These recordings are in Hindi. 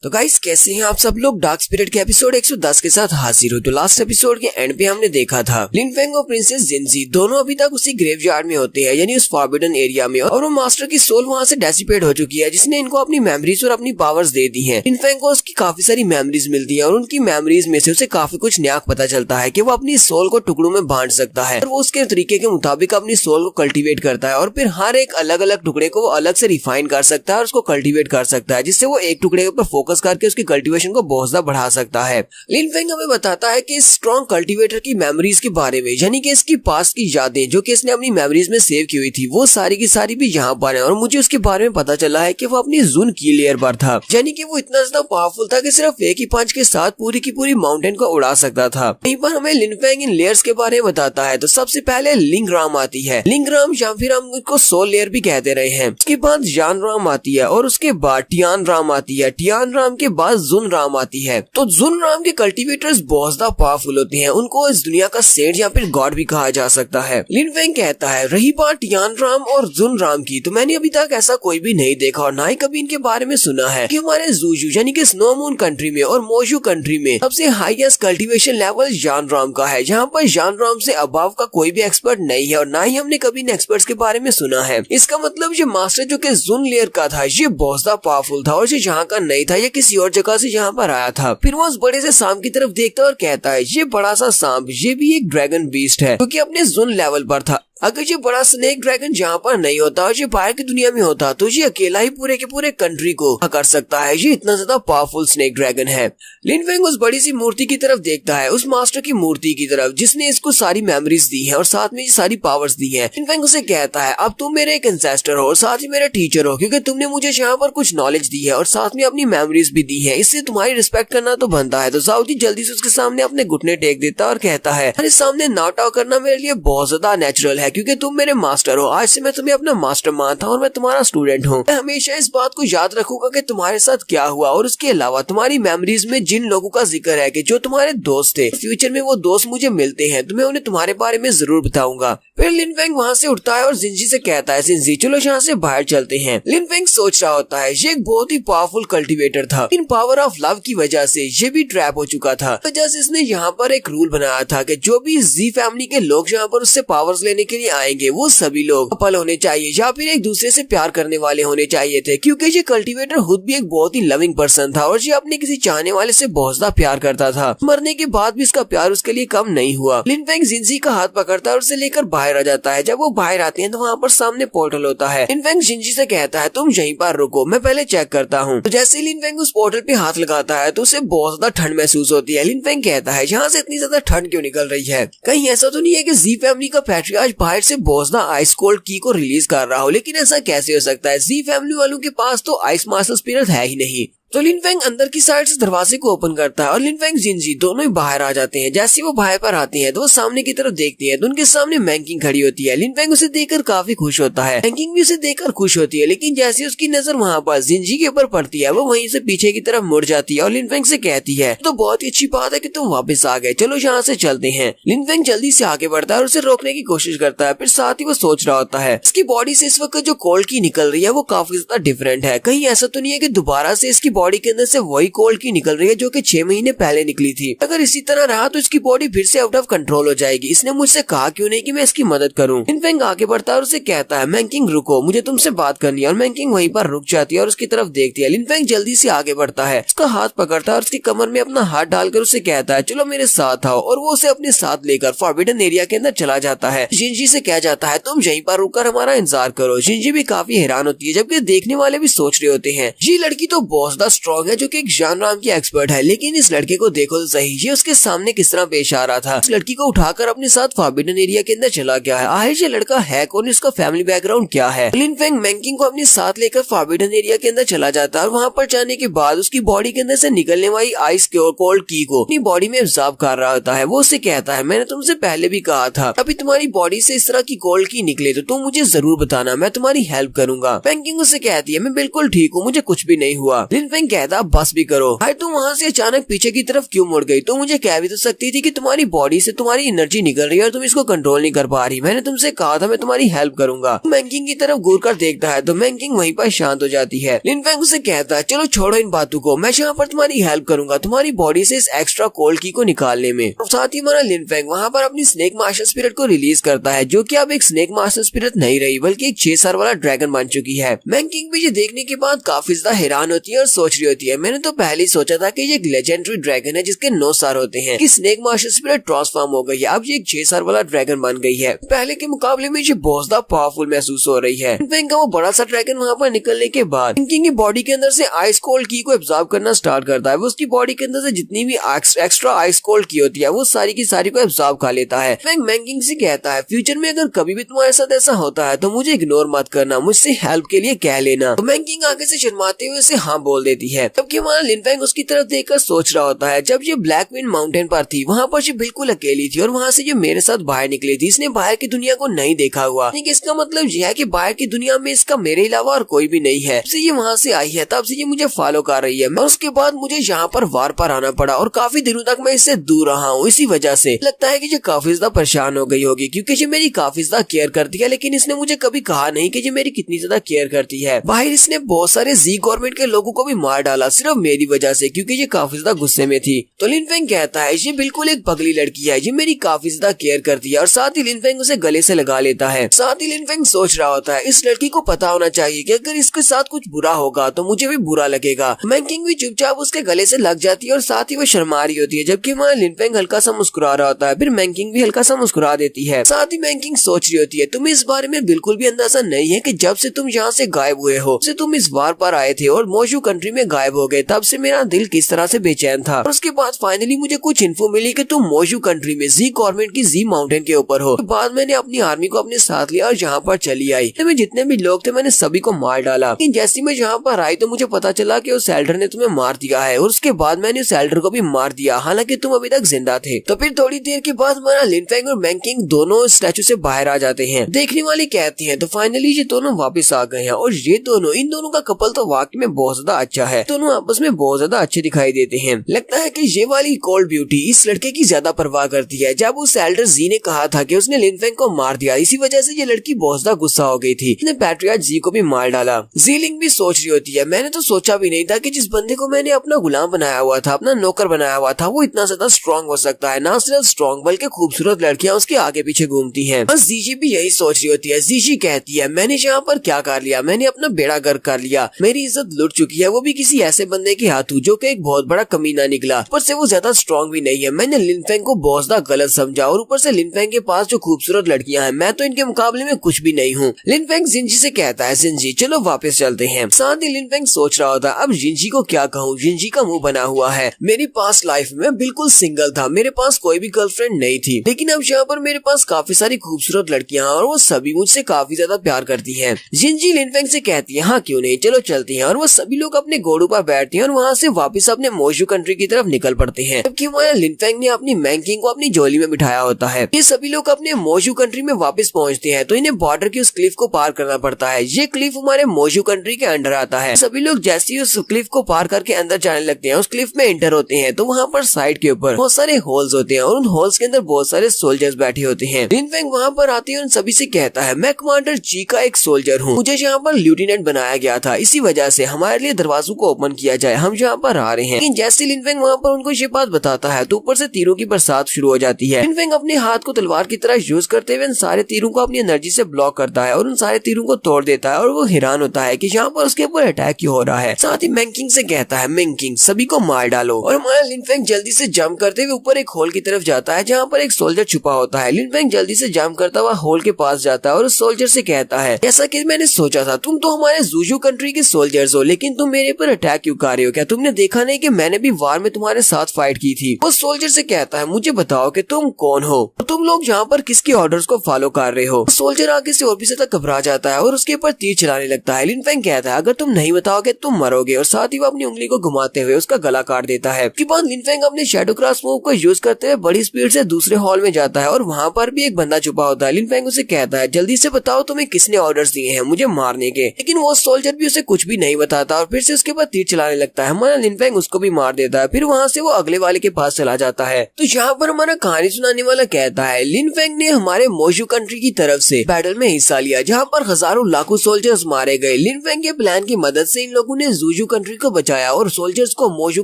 तो गाइस कैसे हैं आप सब लोग। डार्क स्पिरिट के एपिसोड 110 के साथ हाजिर हो। तो लास्ट एपिसोड के एंड पे हमने देखा था लिन फेंग और प्रिंसेस जिनजी दोनों अभी तक उसी ग्रेवयार्ड में होते हैं, यानी उस फॉरबिडन एरिया में, और वो मास्टर की सोल वहाँ से डेसिपेट हो चुकी है, जिसने इनको अपनी मेमोरीज और अपनी पावर्स दे दी हैं। लिन फेंग को उसकी काफी सारी मेमोरीज मिलती है और उनकी मेमोरीज में से उसे काफी कुछ नया पता चलता है कि वो अपनी सोल को टुकड़ों में बांट सकता है और वो उसके तरीके के मुताबिक अपनी सोल को कल्टीवेट करता है और फिर हर एक अलग अलग टुकड़े को वो अलग से रिफाइन कर सकता है और उसको कल्टीवेट कर सकता है, जिससे वो एक टुकड़े के ऊपर फोकस करके उसकी कल्टीवेशन को बहुत ज्यादा बढ़ा सकता है। लिन फेंग हमें बताता है कि इस स्ट्रॉन्ग कल्टीवेटर की मेमोरीज के बारे में, यानी कि इसकी पास्ट की यादें जो कि इसने अपनी मेमोरीज में सेव की हुई थी, वो सारी की सारी भी यहाँ पर है। और मुझे उसके बारे में पता चला है कि वो अपनी जून की लेयर पर था, यानी कि वो इतना ज्यादा पावरफुल था कि सिर्फ एक ही पंच के साथ पूरी की पूरी माउंटेन को उड़ा सकता था। वहीं पर हमें लिन फेंग इन लेयर्स के बारे में बताता है। तो सबसे पहले लिंगराम आती है। लिंगराम या फिर हम उसको सोल लेयर भी कहते रहे हैं। उसके बाद जान राम आती है और उसके बाद टियान राम आती है। टियान राम के बाद जुन राम आती है। तो जुन राम के कल्टीवेटर्स बहुत ज्यादा पावरफुल होते हैं, उनको इस दुनिया का सेठ या फिर गॉड भी कहा जा सकता है। लिन फेंग कहता है रही बात टियान राम और जुन राम की, तो मैंने अभी तक ऐसा कोई भी नहीं देखा और ना ही कभी इनके बारे में सुना है कि हमारे जूजू यानी कि स्नो मून कंट्री में और मोजू कंट्री में सबसे हाईएस्ट कल्टीवेशन लेवल जान राम का है, जहाँ पर जान राम से अबाव का कोई भी एक्सपर्ट नहीं है और ना ही हमने कभी इन एक्सपर्ट्स के बारे में सुना है। इसका मतलब ये मास्टर जो कि जुन लेयर का था, ये बहुत ज्यादा पावरफुल था और ये यहाँ का नहीं था, ये किसी और जगह से यहाँ पर आया था। फिर वो उस बड़े से सांप की तरफ देखता है और कहता है ये बड़ा सा सांप, ये भी एक ड्रैगन बीस्ट है, क्योंकि अपने जुन लेवल पर था। अगर ये बड़ा स्नेक ड्रैगन जहाँ पर नहीं होता और ये बाहर की दुनिया में होता तो ये अकेला ही पूरे के पूरे कंट्री को कर सकता है। ये इतना ज्यादा पावरफुल स्नेक ड्रैगन है। लिन फेंग उस बड़ी सी मूर्ति की तरफ देखता है, उस मास्टर की मूर्ति की तरफ जिसने इसको सारी मेमोरीज दी है और साथ में ये सारी पावर्स दी है। लिन फेंग उसे कहता है अब तुम मेरे एक एंसेस्टर हो और साथ ही मेरे टीचर हो, क्योंकि तुमने मुझे यहाँ पर कुछ नॉलेज दी है और साथ में अपनी मेमोरीज भी दी है, इससे तुम्हारी रिस्पेक्ट करना तो बनता है। तो साउदी जल्दी से उसके सामने अपने घुटने टेक देता और कहता है अरे सामने नाटाव करना मेरे लिए बहुत ज्यादा नेचुरल है, क्योंकि तुम मेरे मास्टर हो। आज से मैं तुम्हें अपना मास्टर मानता हूँ और मैं तुम्हारा स्टूडेंट हूँ। मैं हमेशा इस बात को याद रखूंगा कि तुम्हारे साथ क्या हुआ और उसके अलावा तुम्हारी मेमोरीज में जिन लोगों का जिक्र है कि जो तुम्हारे दोस्त थे, फ्यूचर में वो दोस्त मुझे मिलते हैं तो मैं उन्हें तुम्हारे बारे में जरूर बताऊंगा। फिर लिन फेंग वहाँ से उठता है और जिंजी से कहता है जिंजी चलो यहाँ से बाहर चलते हैं। लिन फेंग सोच रहा होता है ये एक बहुत ही पावरफुल कल्टीवेटर था, इन पावर ऑफ लव की वजह से ये भी ट्रैप हो चुका था। वजह से इसने यहाँ पर एक रूल बनाया था कि जो भी जी फैमिली के लोग यहाँ पर उससे पावर्स लेने के लिए आएंगे वो सभी लोग कपल होने चाहिए या फिर एक दूसरे से प्यार करने वाले होने चाहिए थे, क्योंकि ये कल्टीवेटर खुद भी एक बहुत ही लविंग पर्सन था और ये अपने किसी चाहने वाले से बहुत ज्यादा प्यार करता था। मरने के बाद भी इसका प्यार उसके लिए कम नहीं हुआ। लिन फेंग जिंजी का हाथ पकड़ता है और उसे लेकर बाहर आ जाता है। जब वो बाहर आते हैं तो वहाँ पर सामने पोर्टल होता है। लिन फेंग जिंजी से कहता है तुम यहीं पर रुको, मैं पहले चेक करता हूँ। तो जैसे ही लिन फेंग उस पोर्टल पे हाथ लगाता है तो उसे बहुत ज्यादा ठंड महसूस होती है। लिन फेंग कहता है यहाँ से इतनी ज्यादा ठंड क्यों निकल रही है, कहीं ऐसा तो नहीं है कि जी फैमिली का पैट्रियार्च बाहर से बहुत ज्यादा आइस कोल्ड की को रिलीज कर रहा हो। लेकिन ऐसा कैसे हो सकता है, जी फैमिली वालों के पास तो आइस मास्टर स्पिरिट है ही नहीं। तो लिन फेंग अंदर की साइड से दरवाजे को ओपन करता है और लिन फेंग जिंजी दोनों ही बाहर आ जाते हैं। जैसे वो बाहर पर आते हैं तो वो सामने की तरफ देखते हैं तो उनके सामने मैंकिंग खड़ी होती है। लिन फेंग उसे देखकर काफी खुश होता है, मैंकिंग भी उसे देखकर खुश होती है, लेकिन जैसे उसकी नजर वहाँ पर जिंजी के ऊपर पड़ती है वो वहीं से पीछे की तरफ मुड़ जाती है और लिन फेंग से कहती है तो बहुत ही अच्छी बात है कि तुम वापस आ गए, चलो यहाँ से चलते हैं। लिन फेंग जल्दी से आगे बढ़ता है और उसे रोकने की कोशिश करता है। फिर साथ ही वो सोच रहा होता है इसकी बॉडी से इस वक्त जो कोल्ड की निकल रही है वो काफी ज्यादा डिफरेंट है, कहीं ऐसा तो नहीं है कि दोबारा से इसकी बॉडी के अंदर से कोल्ड की निकल रही है जो कि 6 महीने पहले निकली थी। अगर इसी तरह रहा तो इसकी बॉडी फिर से आउट ऑफ कंट्रोल हो जाएगी। इसने मुझसे कहा क्यों नहीं कि मैं इसकी मदद करूं। लिन फेंग आगे बढ़ता है और उसे कहता है मैंकिंग रुको, मुझे तुमसे बात करनी है। और मैंकिंग वहीं पर रुक जाती है और उसकी तरफ देखती है। लिन फेंग जल्दी से आगे बढ़ता है, उसका हाथ पकड़ता है और उसकी कमर में अपना हाथ डालकर उसे कहता है चलो मेरे साथ आओ, और वो उसे अपने साथ लेकर फॉरबिडन एरिया के अंदर चला जाता है। जिंजी से कह जाता है तुम यहीं पर रुककर हमारा इंतजार करो। जिंजी भी काफी हैरान होती है, जबकि देखने वाले भी सोच रहे होते हैं ये लड़की तो बहुत ज्यादा स्ट्रॉन्ग है, जो कि एक जान राम की एक्सपर्ट है, लेकिन इस लड़के को देखो तो सही, ये उसके सामने किस तरह पेश आ रहा था। इस लड़की को उठाकर अपने साथ फॉरबिडन एरिया के अंदर चला गया है। आखिर ये लड़का है कौन, इसका फैमिली बैकग्राउंड क्या है। लिन फेंग मैंकिंग को अपने साथ लेकर फॉरबिडन एरिया के अंदर चला जाता है और वहाँ पर जाने के बाद उसकी बॉडी के अंदर से निकलने वाली आइस कोल्ड की को अपनी बॉडी में एब्जॉर्ब कर रहा होता है। वो उसे कहता है मैंने तुमसे पहले भी कहा था अभी तुम्हारी बॉडी से इस तरह की कोल्ड की निकले तो तुम मुझे जरूर बताना, मैं तुम्हारी हेल्प करूंगा। मैंकिंग उसे कहती है मैं बिल्कुल ठीक हूँ, मुझे कुछ भी नहीं हुआ। लिन फेंग फेंग कहता बस भी करो भाई, तुम वहाँ से अचानक पीछे की तरफ क्यों मुड़ गई? तुम मुझे कह भी तो सकती थी कि तुम्हारी बॉडी से तुम्हारी एनर्जी निकल रही है और तुम इसको कंट्रोल नहीं कर पा रही। मैंने तुमसे कहा था मैं तुम्हारी हेल्प करूंगा। मैंकिंग की तरफ घूर कर देखता है तो मैंकिंग वहीं पर शांत हो जाती है। लिन फेंग उसे कहता है चलो छोड़ो इन बातों को, मैं यहाँ पर तुम्हारी हेल्प करूंगा तुम्हारी बॉडी से इस एक्स्ट्रा कोल्ड की को निकालने में। साथ ही हमारा लिन फेंग वहाँ पर अपनी स्नेक मास्टर स्पिरिट को रिलीज करता है, जो कि अब एक स्नेक मास्टर स्पिरिट नहीं रही बल्कि एक 6 सर वाला ड्रैगन बन चुकी है। मैंकिंग भी ये देखने के बाद काफी ज्यादा हैरान होती है और सोच रही होती है मैंने तो पहले ही सोचा था कि ये एक लेजेंडरी ड्रैगन है जिसके 9 सर होते हैं कि स्नेक मास्टर स्पिरिट ट्रांसफॉर्म हो गई है, अब ये एक 6 सर वाला ड्रैगन बन गई है। पहले के मुकाबले में ये बहुत ज्यादा पावरफुल महसूस हो रही है। फेंग का वो बड़ा सा ड्रैगन वहाँ पर निकलने के बाद मैंकिंग की बॉडी के अंदर से आइस कोल्ड की को एब्जॉर्ब करना स्टार्ट करता है। वो उसकी बॉडी के अंदर से जितनी भी एक्स्ट्रा आइस कोल्ड की होती है वो सारी की सारी को एब्जॉर्ब कर लेता है। फेंग मैंकिंग से कहता है फ्यूचर में अगर कभी भी तुम्हारे साथ ऐसा होता है तो मुझे इग्नोर मत करना, मुझसे हेल्प के लिए कह लेना। तो मैंकिंग आगे से शर्माते हुए उसे हाँ बोल देती है। जबकि हमारा लिन फेंग उसकी तरफ देखकर सोच रहा होता है जब ये ब्लैक विंड माउंटेन पर थी वहाँ पर ये बिल्कुल अकेली थी और वहाँ से ये मेरे साथ बाहर निकली थी, इसने बाहर की दुनिया को नहीं देखा हुआ। इसका मतलब यह है कि बाहर की दुनिया में इसका मेरे अलावा और कोई भी नहीं है। जब से ये वहाँ से आई है तब से ये मुझे फॉलो कर रही है और उसके बाद मुझे यहाँ पर वार पर आना पड़ा और काफी दिनों तक मैं इससे दूर रहा हूँ। इसी वजह से लगता है कि ये काफी ज्यादा परेशान हो गई होगी क्योंकि ये मेरी काफी ज्यादा केयर करती है, लेकिन इसने मुझे कभी कहा नहीं कि ये मेरी कितनी ज्यादा केयर करती है। बाहर इसने बहुत सारे जी गवर्नमेंट के लोगों को भी मार डाला सिर्फ मेरी वजह से क्योंकि ये काफी ज्यादा गुस्से में थी। तो लिन फेंग कहता है ये बिल्कुल एक पगली लड़की है, ये मेरी काफी ज्यादा केयर करती है और साथ ही लिन फेंग उसे गले से लगा लेता है। साथ ही लिन फेंग सोच रहा होता है इस लड़की को पता होना चाहिए कि अगर इसके साथ कुछ बुरा होगा तो मुझे भी बुरा लगेगा। मैंकिंग भी चुपचाप उसके गले से लग जाती है और साथ ही वो शर्मा रही होती है, जबकि हमारा लिन फेंग हल्का सा मुस्कुरा रहा होता है। फिर मैंकिंग भी हल्का सा मुस्कुरा देती है। साथ ही मैंकिंग सोच रही होती है तुम्हें इस बारे में बिल्कुल भी अंदाजा नहीं है कि जब से तुम यहाँ से गायब हुए हो, से तुम इस वार पर आए थे और मोशू कंट्री में गायब हो गए, तब से मेरा दिल किस तरह से बेचैन था। और उसके बाद फाइनली मुझे कुछ इन्फो मिली कि तुम मोशू कंट्री में जी गवर्नमेंट की जी माउंटेन के ऊपर हो। बाद मैंने अपनी आर्मी को अपने साथ लिया और यहाँ पर चली आई। तो जितने भी लोग थे मैंने सभी को मार डाला, लेकिन जैसे मैं यहाँ पर आई तो मुझे पता चला कि उस एल्डर ने तुम्हें मार दिया है और उसके बाद मैंने उस एल्डर को भी मार दिया, हालांकि तुम अभी तक जिंदा थे। तो फिर थोड़ी देर के बाद हमारा लिन फेंग और मैंकिंग दोनों स्टैचू से बाहर आ जाते हैं। देखने वाले कहते हैं तो फाइनली ये दोनों वापस आ गए हैं और ये दोनों इन दोनों का कपल तो वाकई में बहुत ज्यादा अच्छा है। दोनों आपस में बहुत ज्यादा अच्छे दिखाई देते हैं। लगता है कि ये वाली कोल्ड ब्यूटी इस लड़के की ज्यादा परवाह करती है। जब उस एल्डर जी ने कहा था कि उसने लिन फेंग को मार दिया, इसी वजह से ये लड़की बहुत ज्यादा गुस्सा हो गई थी, उसने पैट्रियार्च जी को भी मार डाला। जीलिंग भी सोच रही होती है मैंने तो सोचा भी नहीं था कि जिस बंदे को मैंने अपना गुलाम बनाया हुआ था, अपना नौकर बनाया हुआ था, वो इतना ज्यादा स्ट्रॉन्ग हो सकता है। ना सिर्फ स्ट्रॉन्ग बल्कि खूबसूरत लड़कियां उसके आगे पीछे घूमती हैं। बस जीजी भी यही सोच रही होती है। जीजी कहती है मैंने यहाँ पर क्या कर लिया, मैंने अपना बेड़ा गर्क कर लिया, मेरी इज्जत लुट चुकी है, वो भी किसी ऐसे बंदे के हाथों जो कि एक बहुत बड़ा कमीना निकला, ऊपर से वो ज्यादा स्ट्रॉन्ग भी नहीं है। मैंने लिन फेंग को बहुत ज्यादा गलत समझा और ऊपर से लिन फेंग के पास जो खूबसूरत लड़कियां हैं मैं तो इनके मुकाबले में कुछ भी नहीं हूँ। लिन फेंग जिंजी से कहता है जिंजी चलो वापस चलते हैं। साथ ही लिन फेंग सोच रहा होता अब जिंजी को क्या कहूँ, जिंजी का मुंह बना हुआ है। मेरी पास्ट लाइफ में बिल्कुल सिंगल था, मेरे पास कोई भी गर्लफ्रेंड नहीं थी, लेकिन अब यहाँ पर मेरे पास काफी सारी खूबसूरत लड़कियां और वो सभी मुझसे काफी ज्यादा प्यार करती हैं। जिंजी लिन फेंग से कहती है हाँ क्यों नहीं चलो चलती हैं और वो सभी लोग अपने घोड़ों पर बैठते हैं और वहाँ से वापस अपने मोशू कंट्री की तरफ निकल पड़ते हैं। जबकि हमारा लिन फेंग ने अपनी मैंकिंग को अपनी झोली में बिठाया होता है। ये सभी लोग अपने मोशू कंट्री में वापस पहुँचते हैं तो इन्हें बॉर्डर की उस क्लिफ को पार करना पड़ता है। ये क्लिफ हमारे मोशू कंट्री के अंडर आता है। सभी लोग जैसे ही उस क्लिफ को पार करके अंदर जाने लगते हैं, उस क्लिफ में एंटर होते हैं तो वहाँ पर साइड के ऊपर बहुत सारे होल्स होते हैं और उन होल्स के अंदर बहुत सारे सोल्जर्स बैठे होते हैं। लिन फेंग वहाँ पर आते हैं और सभी से कहता है मैं कमांडर जी का एक सोल्जर हूँ, मुझे यहाँ पर लेफ्टिनेंट बनाया गया था, इसी वजह से हमारे लिए दरवाजों को ओपन किया जाए, हम यहाँ पर आ रहे हैं। लेकिन जैसे लिन फेंग वहाँ पर उनको ये बात बताता है तो ऊपर से तीरों की बरसात शुरू हो जाती है। लिन फेंग अपने हाथ को तलवार की तरह यूज करते हुए उन सारे तीरों को अपनी एनर्जी से ब्लॉक करता है और उन सारे तीरों को तोड़ देता है और वो हैरान होता है कि यहाँ पर उसके ऊपर अटैक क्यों हो रहा है। साथ ही मैंकिंग से कहता है मैंकिंग सभी को मार डालो और हमारा लिन फेंग जल्दी से जंप करते हुए ऊपर एक होल की तरफ जाता है जहाँ पर एक सोल्जर छुपा होता है। लिन फेंग जल्दी से जंप करता हुआ होल के पास जाता है और उस सोल्जर से कहता है जैसा कि मैंने सोचा था, तुम तो हमारे जूजू कंट्री के सोल्जर्स हो, लेकिन तुम मेरे पर अटैक क्यों कर रहे हो? क्या तुमने देखा नहीं कि मैंने भी वार में तुम्हारे साथ फाइट की थी? उस सोल्जर से कहता है मुझे बताओ कि तुम कौन हो, तुम लोग यहाँ पर किसके ऑर्डर्स को फॉलो कर रहे हो? सोल्जर आगे से और भी ज्यादा घबरा जाता है और उसके ऊपर तीर चलाने लगता है। लिन फेंग कहता है अगर तुम नहीं बताओगे तुम मरोगे और साथ ही वो अपनी उंगली को घुमाते हुए उसका गला काट देता है। उसके बाद लिन फेंग अपने शैडो क्रॉस मूव को यूज करते हुए बड़ी स्पीड से दूसरे हॉल में जाता है और वहाँ पर भी एक बंदा छुपा होता है। लिन फेंग उसे कहता है जल्दी से बताओ तुम्हें किसने ऑर्डर्स दिए हैं मुझे मारने के, लेकिन वो सोल्जर भी उसे कुछ भी नहीं बताता और फिर से उसके बाद तीर चलाने लगता है। हमारा लिनफेंग उसको भी मार देता है। फिर वहाँ से वो अगले वाले के पास चला जाता है। तो यहाँ पर हमारा कहानी सुनाने वाला कहता है लिनफेंग ने हमारे मोजू कंट्री की तरफ से बैटल में हिस्सा लिया, जहाँ पर हजारों लाखों सोल्जर्स मारे गए। लिनफेंग के प्लान की मदद से इन लोगों ने जूजू कंट्री को बचाया और सोल्जर्स को मोजू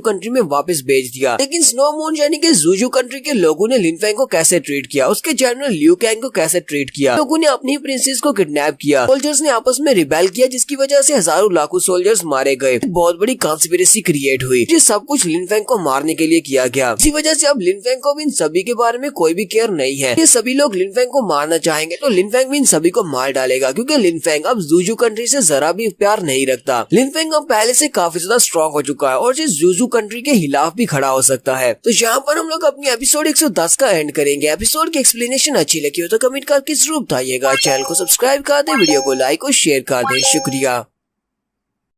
कंट्री में वापस भेज दिया। लेकिन स्नो मून यानी कि जूजू कंट्री के लोगों ने लिनफेंग को कैसे ट्रीट किया, उसके जनरल लियू कैंग को कैसे ट्रीट किया, लोगों ने अपनी प्रिंसेस को किडनैप किया, सोल्जर्स ने आपस में रिबेल किया, जिसकी वजह से हजारों लाखों सोल्जर्स मारे गए। बहुत बड़ी कॉन्स्पिरेसी क्रिएट हुई। ये सब कुछ लिनफेंग को मारने के लिए किया गया। इसी वजह से अब लिनफेंग को भी इन सभी के बारे में कोई भी केयर नहीं है। ये सभी लोग लिनफेंग को मारना चाहेंगे तो लिनफेंग भी इन सभी को मार डालेगा, क्योंकि लिनफेंग अब जूजू कंट्री से जरा भी प्यार नहीं रखता। लिनफेंग अब पहले से काफी ज्यादा स्ट्रॉन्ग हो चुका है और इस जूजू कंट्री के खिलाफ भी खड़ा हो सकता है। तो यहाँ पर हम लोग अपनी एपिसोड 110 का एंड करेंगे। एपिसोड की एक्सप्लेनेशन अच्छी लगी हो तो कमेंट करके जरूर बताइएगा। चैनल को सब्सक्राइब कर दे, वीडियो को लाइक और शेयर कर दे। शुक्रिया।